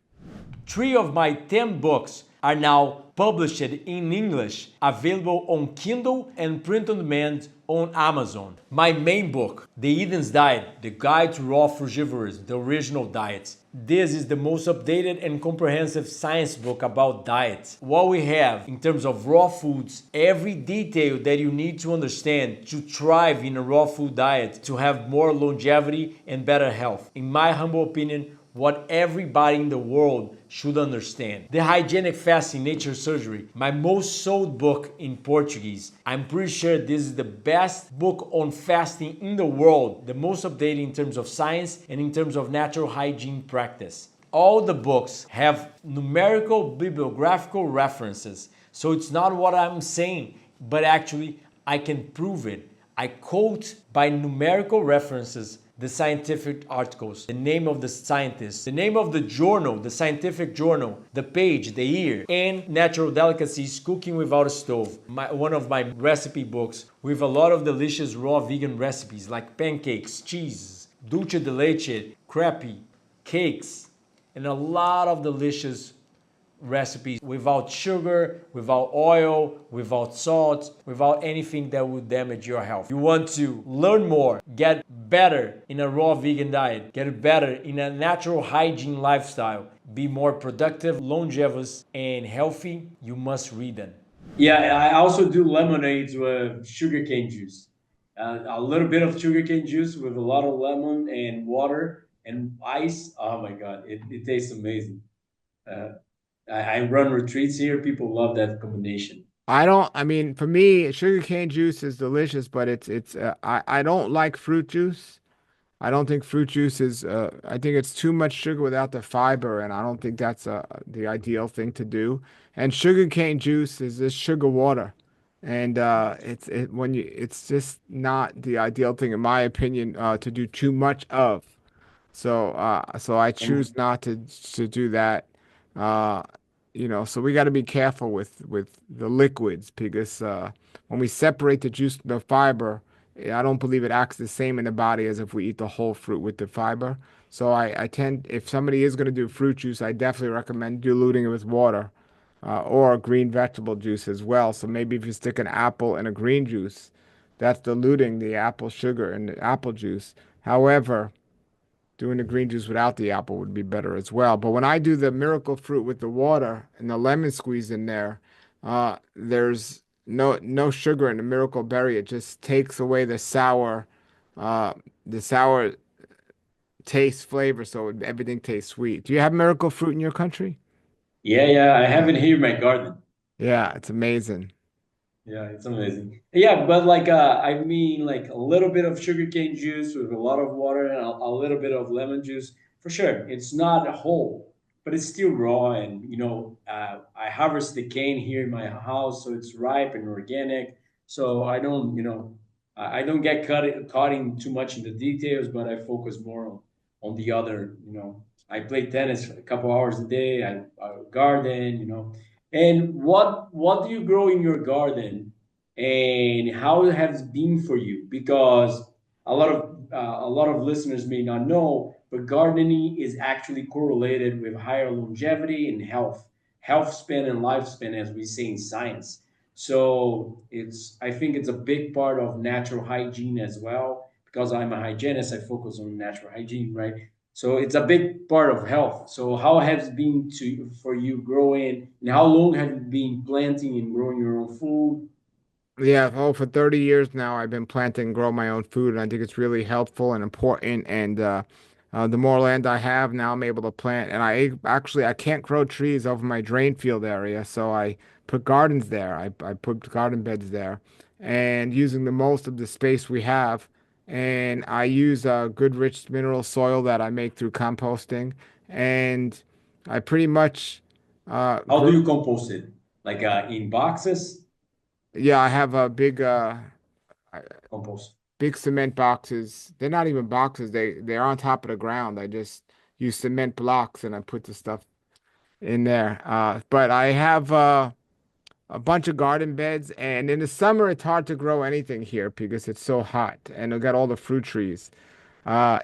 3 of my 10 books are now published in English, available on Kindle and print on demand on Amazon. My main book, The Eden's Diet, The Guide to Raw Frugivorism, the original diet. This is the most updated and comprehensive science book about diets. What we have in terms of raw foods, every detail that you need to understand to thrive in a raw food diet, to have more longevity and better health. In my humble opinion, what everybody in the world should understand. The Hygienic Fasting Nature Surgery, my most sold book in Portuguese. I'm pretty sure this is the best book on fasting in the world, the most updated in terms of science and in terms of natural hygiene practice. All the books have numerical bibliographical references, so it's not what I'm saying, but actually I can prove it. I quote by numerical references the scientific articles, the name of the scientist, the name of the journal, the scientific journal, the page, the year, and Natural Delicacies, Cooking Without a Stove, one of my recipe books with a lot of delicious raw vegan recipes like pancakes, cheese, dulce de leche, crepe, cakes, and a lot of delicious recipes without sugar, without oil, without salt, without anything that would damage your health. You want to learn more, get better in a raw vegan diet, get better in a natural hygiene lifestyle, be more productive, longevous, and healthy, you must read them. Yeah, I also do lemonades with sugarcane juice. A little bit of sugarcane juice with a lot of lemon and water and ice. Oh my God, it tastes amazing. Uh, I run retreats here. People love that combination. I mean, for me, sugarcane juice is delicious, but I don't like fruit juice. I don't think fruit juice is, I think it's too much sugar without the fiber, and I don't think that's the ideal thing to do. And sugarcane juice is just sugar water. And it's just not the ideal thing, in my opinion, to do too much of. So I choose And not to do that. Uh, so we got to be careful with the liquids because when we separate the juice from the fiber, I don't believe it acts the same in the body as if we eat the whole fruit with the fiber. So I tend, if somebody is going to do fruit juice, I definitely recommend diluting it with water or green vegetable juice as well. So maybe if you stick an apple in a green juice, that's diluting the apple sugar in the apple juice. However, doing the green juice without the apple would be better as well. But when I do the miracle fruit with the water and the lemon squeeze in there, there's no sugar in the miracle berry. It just takes away uh, the sour taste flavor, so everything tastes sweet. Do you have miracle fruit in your country? yeah, yeah, I have it here in my garden. Yeah, it's amazing. Yeah, it's amazing. Yeah, but I mean like a little bit of sugarcane juice with a lot of water and a little bit of lemon juice for sure. It's not whole, but it's still raw. And I harvest the cane here in my house, so it's ripe and organic. So I don't, I don't get caught in too much in the details, but I focus more on the other. I play tennis a couple hours a day. I garden. And what do you grow in your garden, and how it has been for you? Because a lot of listeners may not know, but gardening is actually correlated with higher longevity and health span and lifespan, as we say in science. So I think it's a big part of natural hygiene as well. Because I'm a hygienist, I focus on natural hygiene, right? So it's a big part of health. So how has it been for you growing, and how long have you been planting and growing your own food? Yeah, oh, for 30 years now, I've been planting and grow my own food, and I think it's really helpful and important. And the more land I have now, I'm able to plant. And I can't grow trees over my drain field area, so I put gardens there. I put garden beds there, and using the most of the space we have. And I use good rich mineral soil that I make through composting, and I pretty much How do grow. you compost it? Like in boxes? Yeah, I have a Compost. big cement boxes. They're not even boxes. They're on top of the ground. I just use cement blocks and I put the stuff in there. But I have a bunch of garden beds, and in the summer it's hard to grow anything here because it's so hot, and I got all the fruit trees.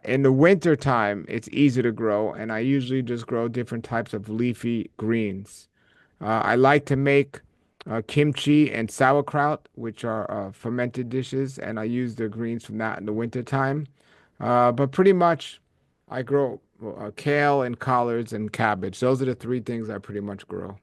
In the winter time, it's easy to grow, and I usually just grow different types of leafy greens. I like to make kimchi and sauerkraut, which are fermented dishes, and I use the greens from that in the winter time. But pretty much, I grow kale and collards and cabbage. Those are the three things I pretty much grow.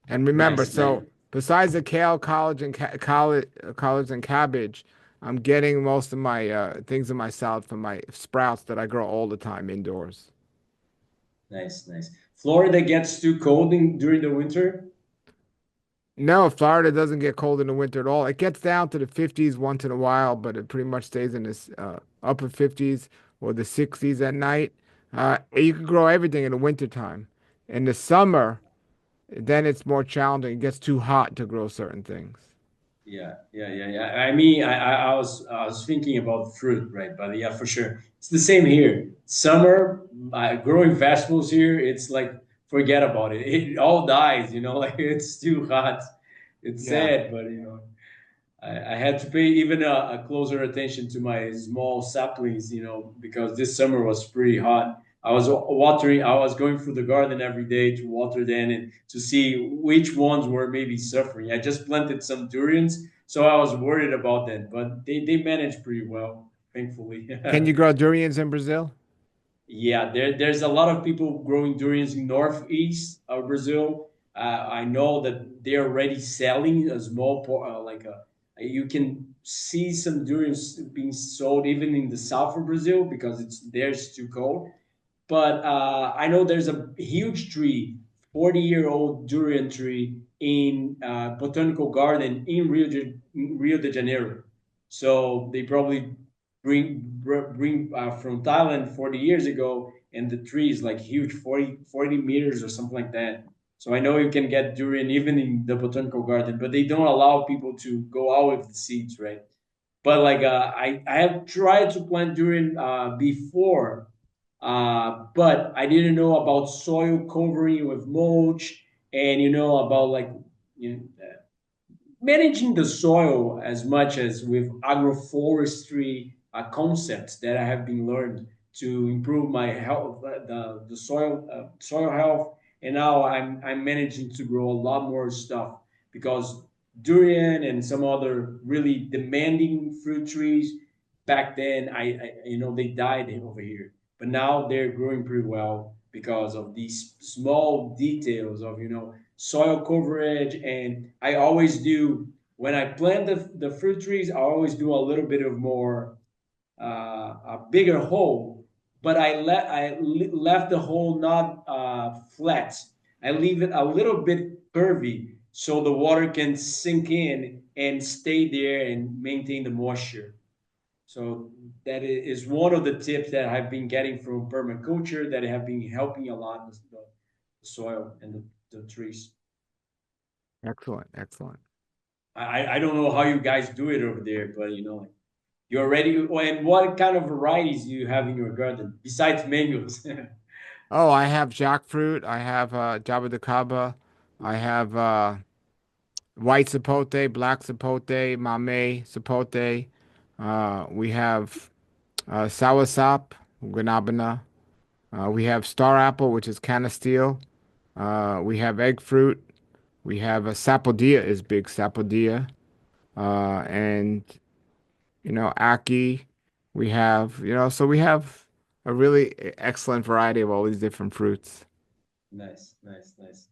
And remember, Nice, nice. so besides the kale, collards and cabbage, I'm getting most of my things in my salad from my sprouts that I grow all the time indoors. Nice, nice. Florida gets too cold during the winter. No, Florida doesn't get cold in the winter at all. It gets down to the 50s once in a while, but it pretty much stays in this upper 50s or the 60s at night. You can grow everything in the wintertime. In the summer, then it's more challenging. It gets too hot to grow certain things. Yeah, yeah, yeah, yeah. I mean, I was thinking about fruit, right? But yeah, for sure, it's the same here. Summer, growing vegetables here, it's like forget about it. It all dies, like it's too hot. It's Yeah. sad, but I had to pay even a closer attention to my small saplings, because this summer was pretty hot. I was watering, I was going through the garden every day to water them and to see which ones were maybe suffering. I just planted some durians, so I was worried about them, but they managed pretty well, thankfully. Can you grow durians in Brazil? Yeah, there's a lot of people growing durians in northeast of Brazil. I know that they're already selling a small, you can see some durians being sold even in the south of Brazil because there's too cold. But I know there's a huge tree, 40-year-old durian tree in botanical garden in Rio de Janeiro. So they probably bring from Thailand 40 years ago, and the tree is like huge, 40 meters or something like that. So I know you can get durian even in the botanical garden, but they don't allow people to go out with the seeds, right? But like I have tried to plant durian before, but I didn't know about soil covering with mulch, and about like you know, managing the soil as much as with agroforestry concepts that I have been learned to improve my health, the soil health, and now I'm managing to grow a lot more stuff because durian and some other really demanding fruit trees back then they died over here, but now they're growing pretty well because of these small details of soil coverage. And I always do, when I plant the fruit trees, I always do a little bit of more a bigger hole, but left the hole not flat. I leave it a little bit curvy so the water can sink in and stay there and maintain the moisture. So that is one of the tips that I've been getting from permaculture that have been helping a lot the soil and the trees. Excellent, excellent. I don't know how you guys do it over there, but you're ready. And what kind of varieties do you have in your garden besides mangoes? Oh, I have jackfruit. I have Java de Caba. I have white sapote, black sapote, Mamey sapote. We have soursop, guanabana. We have star apple, which is canasteel. We have egg fruit. We have a sapodilla is big sapodilla. And Aki. We have, so we have a really excellent variety of all these different fruits. Nice, nice, nice.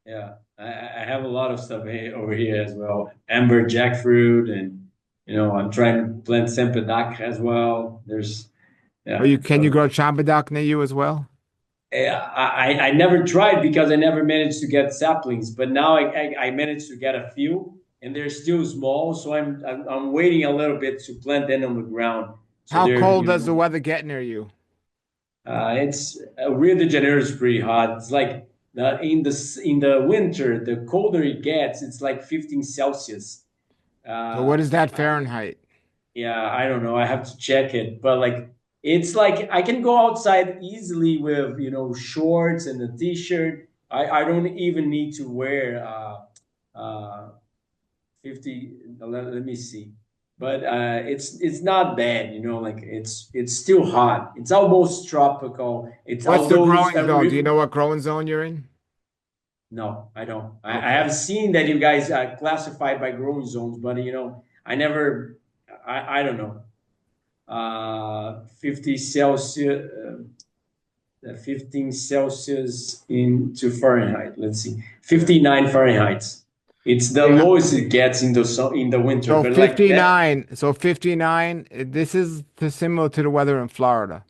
Yeah, I have a lot of stuff over here as well. Amber jackfruit, and I'm trying to plant sempedak as well. There's Oh, yeah. you can you grow champion near you as well? I never tried because I never managed to get saplings, but now I managed to get a few, and they're still small. So I'm waiting a little bit to plant them on the ground. So How they're, cold does the weather get near you? it's Rio de Janeiro is pretty hot. It's like in the winter, the colder it gets, it's like 15 Celsius. So what Uh, is that Fahrenheit? yeah, I don't know. I have to check it, but like it's like I can go outside easily with shorts and a t-shirt. I don't even need to wear 50. Let me see, but it's not bad. Like it's still hot. It's almost tropical. It's What's the although growing zone? Do you know what growing zone you're in? no, I don't. I Okay. have seen that you guys are classified by growing zones, but I never. I don't know. 50 Celsius, 15 Celsius into Fahrenheit. Let's see, Yeah. 59 Fahrenheit. It's the Yeah. lowest it gets in the winter, So but like that. 59. So 59, this is similar to the weather in Florida.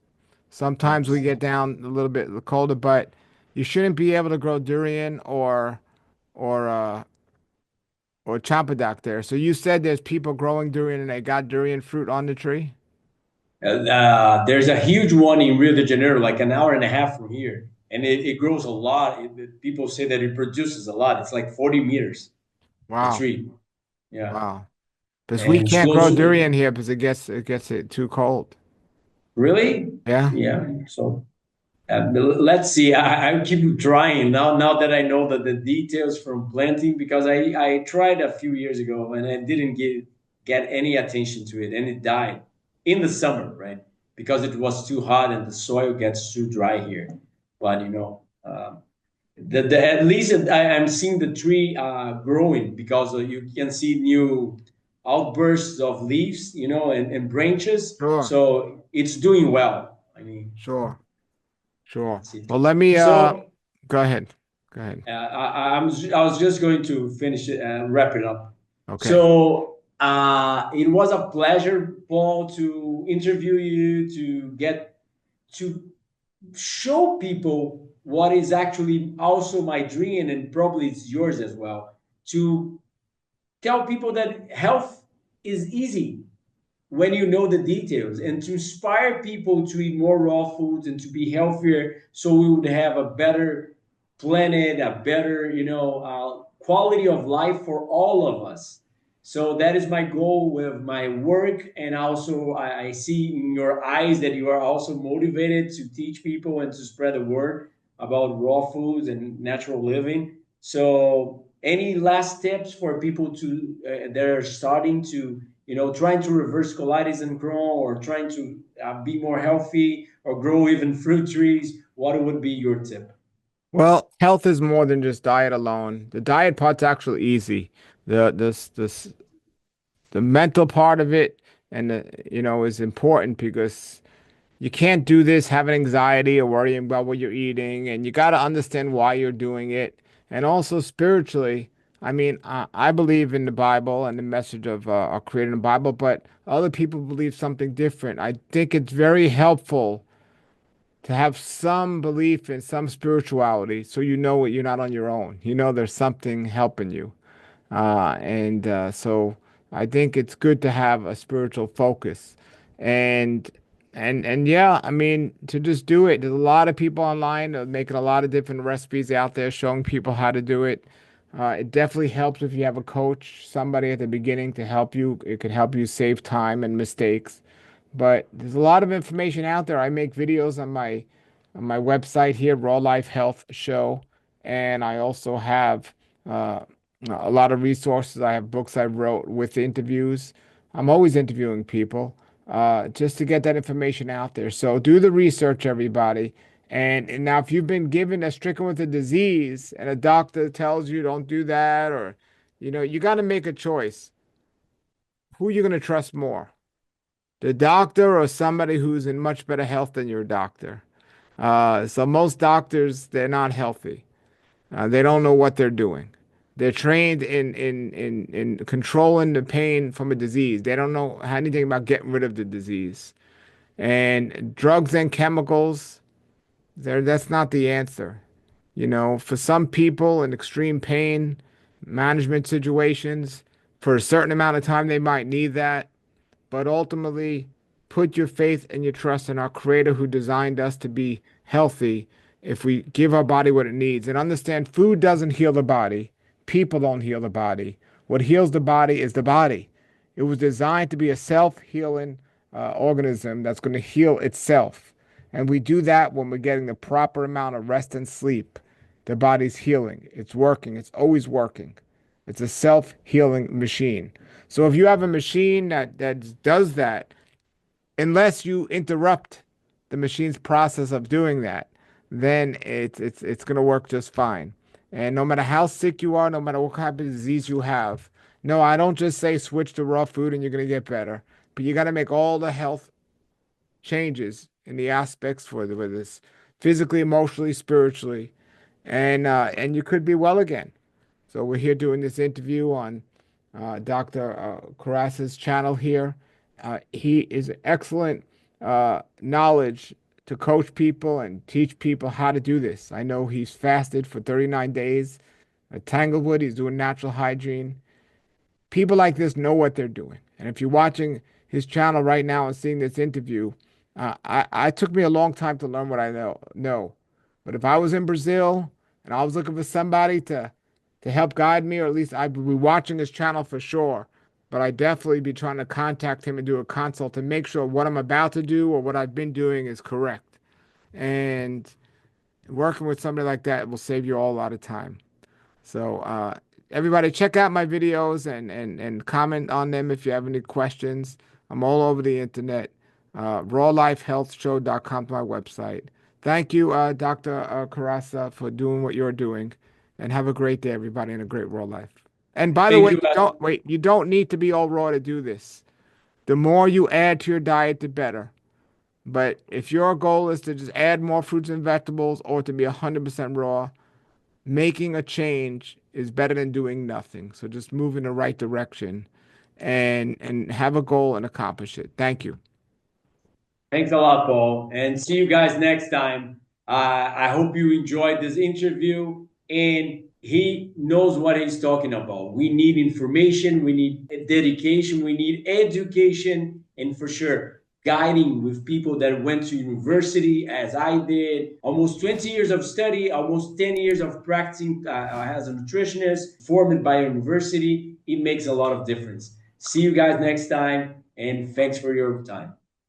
Sometimes we get down a little bit colder, but you shouldn't be able to grow durian or uh or champadak there. So you said there's people growing durian and they got durian fruit on the tree? There's a huge one in Rio de Janeiro, like an hour and a half from here, and it grows a lot. People say that it produces a lot. It's like 40 meters, the Wow. tree. Yeah, Wow. Because we and it's can't grow close. durian here because it gets it too cold. Really? Yeah. Yeah. So let's see. I keep trying now that I know that the details from planting because I tried a few years ago and I didn't get any attention to it and it died in the summer, right? Because it was too hot and the soil gets too dry here. But at least I'm seeing the tree growing because you can see new outbursts of leaves, and branches. Sure. So it's doing well. I mean, Sure. Sure. that's it. Well, let me So go ahead. Go ahead. I was just going to finish it and wrap it up. Okay. So it was a pleasure, Paul, to interview you, to get to show people what is actually also my dream, and probably it's yours as well, to tell people that health is easy when you know the details, and to inspire people to eat more raw foods and to be healthier so we would have a better planet, a better quality of life for all of us. So that is my goal with my work, and also I see in your eyes that you are also motivated to teach people and to spread the word about raw foods and natural living. So any last tips for people to that are starting to trying to reverse colitis and Crohn, or trying to be more healthy or grow even fruit trees, what would be your tip? Well, health is more than just diet alone. The diet part's actually easy. The mental part of it and is important because you can't do this having anxiety or worrying about what you're eating, and you got to understand why you're doing it. And also spiritually, I mean, I believe in the Bible and the message of our Creator in the Bible, but other people believe something different. I think it's very helpful to have some belief in some spirituality so you know you're not on your own. You know there's something helping you. And so I think it's good to have a spiritual focus. And and yeah, I mean, to just do it. There's a lot of people online making a lot of different recipes out there showing people how to do it. It definitely helps if you have a coach, somebody at the beginning to help you. It could help you save time and mistakes. But there's a lot of information out there. I make videos on my website here, Raw Life Health Show, and I also have a lot of resources. I have books I wrote with interviews. I'm always interviewing people just to get that information out there. So do the research, everybody. And now, if you've been given stricken with a disease and a doctor tells you don't do that, or you got to make a choice. Who are you going to trust more? The doctor or somebody who's in much better health than your doctor? So most doctors, they're not healthy. They don't know what they're doing. They're trained in controlling the pain from a disease. They don't know anything about getting rid of the disease. And drugs and chemicals, That's not the answer. You know, for some people in extreme pain, management situations, for a certain amount of time, they might need that. But ultimately, put your faith and your trust in our Creator who designed us to be healthy if we give our body what it needs. And understand food doesn't heal the body, people don't heal the body. What heals the body is the body. It was designed to be a self healing organism that's going to heal itself. And we do that when we're getting the proper amount of rest and sleep. The body's healing, it's working, it's always working. It's a self healing machine. So if you have a machine that does that, unless you interrupt the machine's process of doing that, then it's going to work just fine. And no matter how sick you are, no matter what kind of disease you have, no, I don't just say switch to raw food and you're going to get better, but you got to make all the health changes in the aspects for this physically, emotionally, spiritually, and you could be well again. So we're here doing this interview on Dr. Corassa's channel here. He is excellent knowledge to coach people and teach people how to do this. I know he's fasted for 39 days at Tanglewood. He's doing natural hygiene. People like this know what they're doing. And if you're watching his channel right now and seeing this interview, I took me a long time to learn what I know. But if I was in Brazil and I was looking for somebody to help guide me, or at least I'd be watching his channel for sure. But I'd definitely be trying to contact him and do a consult to make sure what I'm about to do or what I've been doing is correct. And working with somebody like that will save you all a lot of time. So everybody check out my videos and comment on them if you have any questions. I'm all over the internet. rawlifehealthshow.com to my website. Thank you, Dr. Corassa, for doing what you're doing. And have a great day, everybody, and a great raw life. And by the Thank way, you. you don't need to be all raw to do this. The more you add to your diet, the better. But if your goal is to just add more fruits and vegetables or to be 100% raw, making a change is better than doing nothing. So just move in the right direction and have a goal and accomplish it. Thank you. Thanks a lot, Paul. And see you guys next time. I hope you enjoyed this interview. And he knows what he's talking about. We need information, we need dedication, we need education, and for sure, guiding with people that went to university, as I did. Almost 20 years of study, almost 10 years of practicing as a nutritionist, formed by a university. It makes a lot of difference. See you guys next time, and thanks for your time.